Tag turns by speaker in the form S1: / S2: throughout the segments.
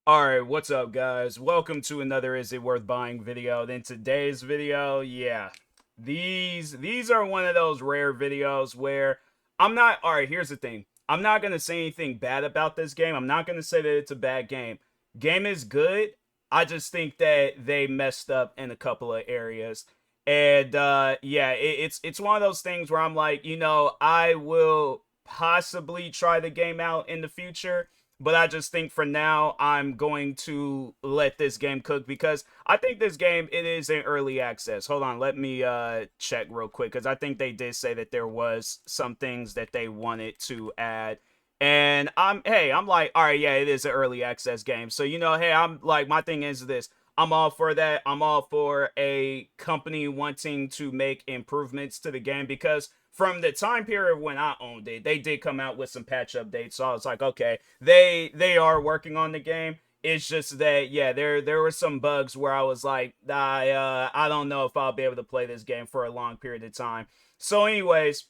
S1: Alright, what's up guys? Welcome to another Is It Worth Buying video. Then today's video, yeah. These are one of those rare videos where I'm not alright, here's the thing. I'm not gonna say anything bad about this game. I'm not gonna say that it's a bad game. Game is good. I just think that they messed up in a couple of areas. And yeah, it's one of those things where I'm like, I will possibly try the game out in the future, but I just think for now I'm going to let this game cook because I think this game, it is in early access. Hold on, let me check real quick because I think they did say that there was some things that they wanted to add. And I'm like, all right, yeah, it is an early access game. So, hey, I'm like, my thing is this. I'm all for that. I'm all for a company wanting to make improvements to the game because from the time period when I owned it, they did come out with some patch updates. So I was like, okay, they are working on the game. It's just that yeah, there were some bugs where I was like, I don't know if I'll be able to play this game for a long period of time. So anyways,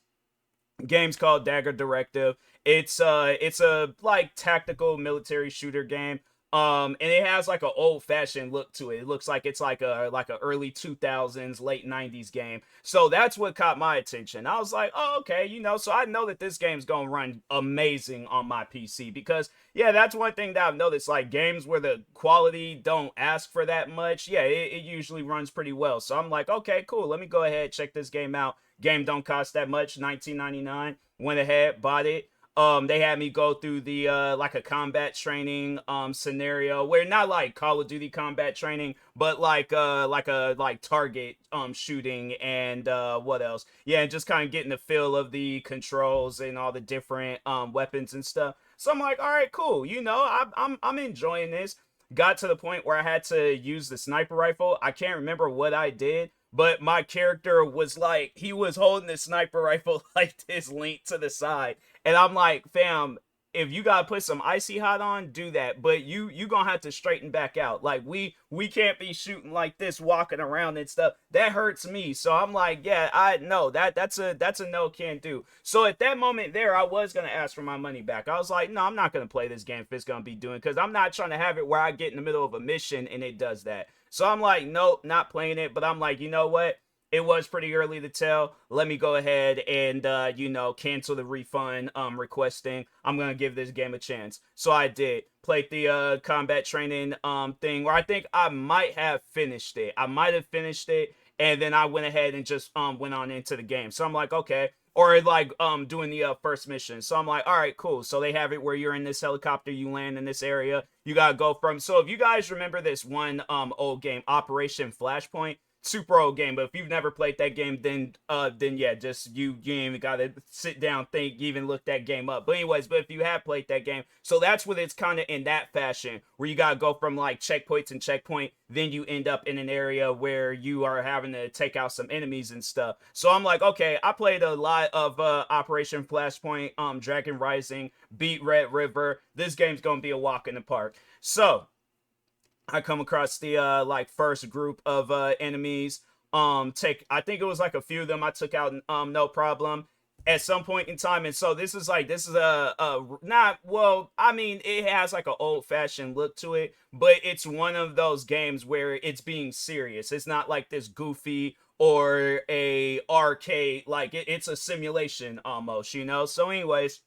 S1: game's called Dagger Directive. It's a like tactical military shooter game. And it has like an old fashioned look to it. It looks like it's like a early 2000s, late 90s game. So that's what caught my attention. I was like, oh, okay, so I know that this game's gonna run amazing on my PC because yeah, that's one thing that I've noticed. Like games where the quality don't ask for that much, yeah, it usually runs pretty well. So I'm like, okay, cool. Let me go ahead, check this game out. Game don't cost that much, 19.99. Went ahead, bought it. They had me go through the like a combat training scenario where not like Call of Duty combat training, but like like target shooting and what else? Yeah, just kind of getting the feel of the controls and all the different weapons and stuff. So I'm like, all right, cool. I'm enjoying this. Got to the point where I had to use the sniper rifle. I can't remember what I did, but my character was like, he was holding the sniper rifle like this, linked to the side, and I'm like, fam, if you gotta put some icy hot on, do that, but you gonna have to straighten back out. Like we can't be shooting like this, walking around and stuff. That hurts me. So I'm like, yeah, I know that's a no, can't do. So at that moment there, I was gonna ask for my money back. I was like, no, I'm not gonna play this game if it's gonna be doing, because I'm not trying to have it where I get in the middle of a mission and it does that. So I'm like, nope, not playing it. But I'm like, you know what? It was pretty early to tell. Let me go ahead and cancel the refund requesting. I'm gonna give this game a chance. So I did. Played the combat training thing where I think I might have finished it. I might have finished it, and then I went ahead and just went on into the game. So I'm like, okay. Or like doing the first mission. So I'm like, all right, cool. So they have it where you're in this helicopter, you land in this area, you gotta go from. So if you guys remember this one old game, Operation Flashpoint, super old game, but if you've never played that game, then yeah, just you ain't even gotta sit down, think, even look that game up. But anyways, but if you have played that game, so that's what it's kind of in that fashion, where you gotta go from like checkpoint and checkpoint, then you end up in an area where you are having to take out some enemies and stuff. So I'm like, okay, I played a lot of Operation Flashpoint, Dragon Rising, beat Red River. This game's gonna be a walk in the park. So I come across the like first group of enemies. Take I think it was like a few of them I took out no problem at some point in time. And so this is a not, well, I mean, it has like an old fashioned look to it, but it's one of those games where it's being serious. It's not like this goofy or a arcade, like it's a simulation almost. So anyways,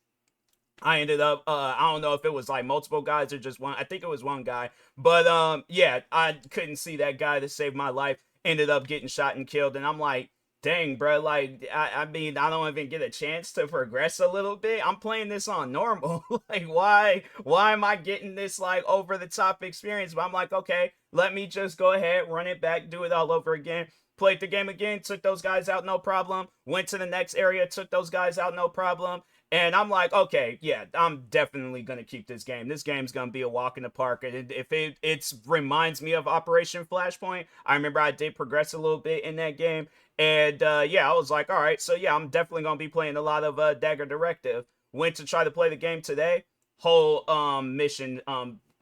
S1: I ended up I don't know if it was like multiple guys or just one. I think it was one guy. But yeah, I couldn't see that guy to save my life. Ended up getting shot and killed, and I'm like, dang, bro, like I mean, I don't even get a chance to progress a little bit. I'm playing this on normal. Like why am I getting this like over the top experience? But I'm like, okay, let me just go ahead, run it back, do it all over again. Played the game again, took those guys out, no problem. Went to the next area, took those guys out, no problem. And I'm like, okay, yeah, I'm definitely gonna keep this game. This game's gonna be a walk in the park. And if it reminds me of Operation Flashpoint, I remember I did progress a little bit in that game. And yeah, I was like, all right, so yeah, I'm definitely gonna be playing a lot of Dagger Directive. Went to try to play the game today. Whole mission,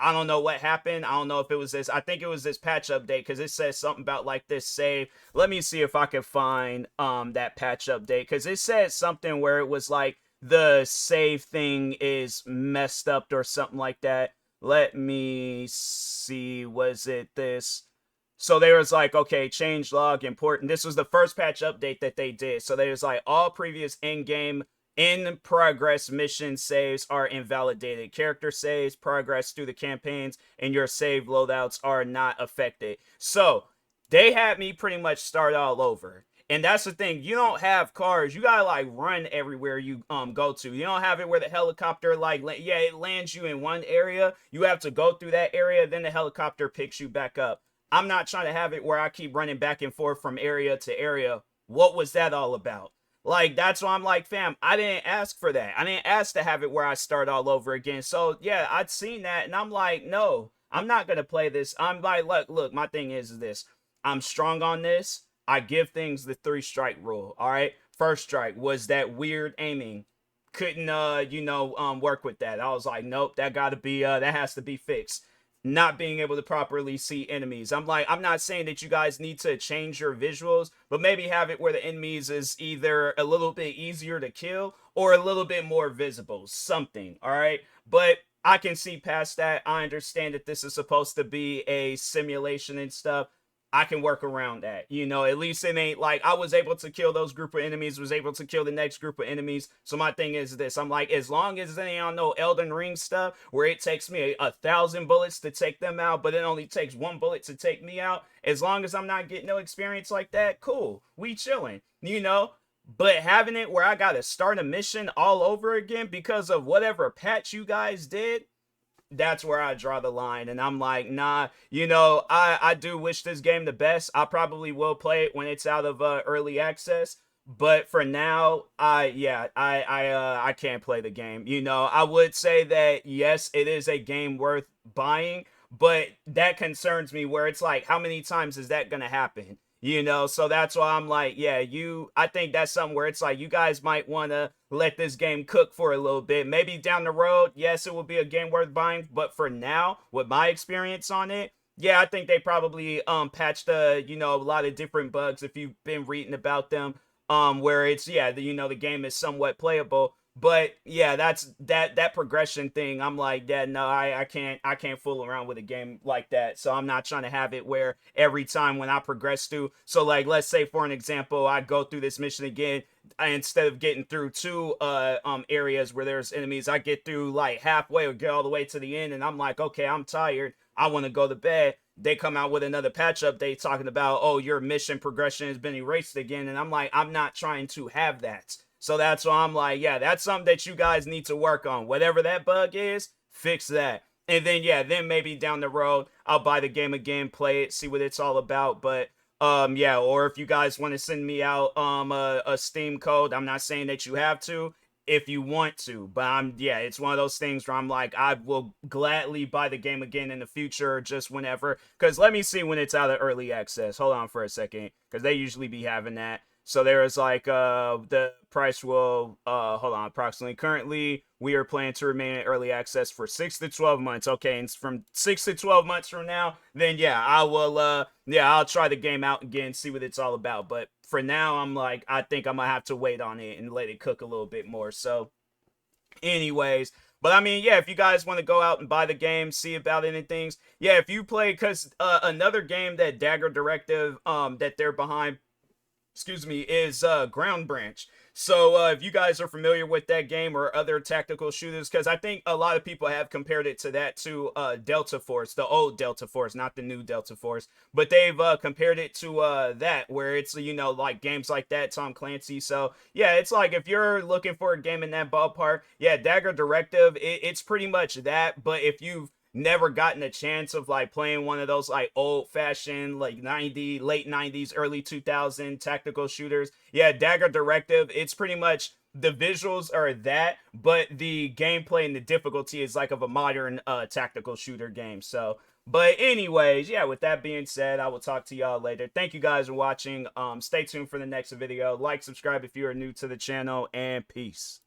S1: I don't know what happened. I don't know if it was this. I think it was this patch update because it says something about like this save. Let me see if I can find that patch update, because it said something where it was like the save thing is messed up or something like that. Let me see. Was it this? So there was like, okay, change log important. This was the first patch update that they did. So there's like all previous in-game in progress mission saves are invalidated. Character saves, progress through the campaigns, and your save loadouts are not affected. So they had me pretty much start all over. And that's the thing. You don't have cars. You gotta like run everywhere you go to. You don't have it where the helicopter like yeah, it lands you in one area. You have to go through that area, then the helicopter picks you back up. I'm not trying to have it where I keep running back and forth from area to area. What was that all about? Like, that's why I'm like, fam, I didn't ask for that. I didn't ask to have it where I start all over again. So, yeah, I'd seen that, and I'm like, no, I'm not going to play this. I'm like, look, my thing is this. I'm strong on this. I give things the 3-strike rule, all right? First strike was that weird aiming. Couldn't, work with that. I was like, nope, that has to be fixed. Not being able to properly see enemies. I'm like, I'm not saying that you guys need to change your visuals, but maybe have it where the enemies is either a little bit easier to kill or a little bit more visible. Something, all right? But I can see past that. I understand that this is supposed to be a simulation and stuff. I can work around that. At least it ain't like I was able to kill those group of enemies, was able to kill the next group of enemies. So my thing is this. I'm like, as long as it ain't on no Elden Ring stuff where it takes me 1,000 bullets to take them out, but it only takes 1 bullet to take me out, as long as I'm not getting no experience like that, cool. We chilling, But having it where I gotta start a mission all over again because of whatever patch you guys did, that's where I draw the line. And I'm like, nah, I do wish this game the best. I probably will play it when it's out of early access. But for now, I can't play the game. I would say that yes, it is a game worth buying, but that concerns me where it's like, how many times is that gonna happen? So that's why I'm like, yeah, I think that's something where it's like, you guys might want to let this game cook for a little bit. Maybe down the road, yes, it will be a game worth buying, but for now, with my experience on it, yeah, I think they probably patched a lot of different bugs if you've been reading about them, where it's the game is somewhat playable. But yeah, that's that progression thing. I'm like, yeah, no, I can't fool around with a game like that. So I'm not trying to have it where every time when I progress through. So like, let's say for an example, I go through this mission again. Instead of getting through 2 areas where there's enemies, I get through like halfway or get all the way to the end, and I'm like, okay, I'm tired. I want to go to bed. They come out with another patch update talking about, oh, your mission progression has been erased again, and I'm like, I'm not trying to have that. So that's why I'm like, yeah, that's something that you guys need to work on. Whatever that bug is, fix that. And then, yeah, then maybe down the road, I'll buy the game again, play it, see what it's all about. But, yeah, or if you guys want to send me out a Steam code, I'm not saying that you have to if you want to. But it's one of those things where I'm like, I will gladly buy the game again in the future, just whenever. Because let me see when it's out of early access. Hold on for a second, because they usually be having that. So there is like the price will hold on, approximately currently we are planning to remain in early access for 6 to 12 months. Okay, and from 6 to 12 months from now, then yeah, I will I'll try the game out again, see what it's all about. But for now, I'm like, I think I'm gonna have to wait on it and let it cook a little bit more. So anyways, but I mean, yeah, if you guys want to go out and buy the game, see about anything, yeah, if you play, because another game that Dagger Directive that they're behind, excuse me, is Ground Branch. So if you guys are familiar with that game or other tactical shooters, because I think a lot of people have compared it to that, to Delta Force, the old Delta Force, not the new Delta Force, but they've compared it to that, where it's like games like that, Tom Clancy. So yeah, it's like if you're looking for a game in that ballpark, yeah, Dagger Directive, it's pretty much that. But if you've never gotten a chance of like playing one of those like old fashioned like late 90s early 2000 tactical shooters, yeah, Dagger Directive, it's pretty much the visuals are that, but the gameplay and the difficulty is like of a modern tactical shooter game. So but anyways, yeah, with that being said, I will talk to y'all later. Thank you guys for watching. Stay tuned for the next video. Like, subscribe if you are new to the channel, and peace.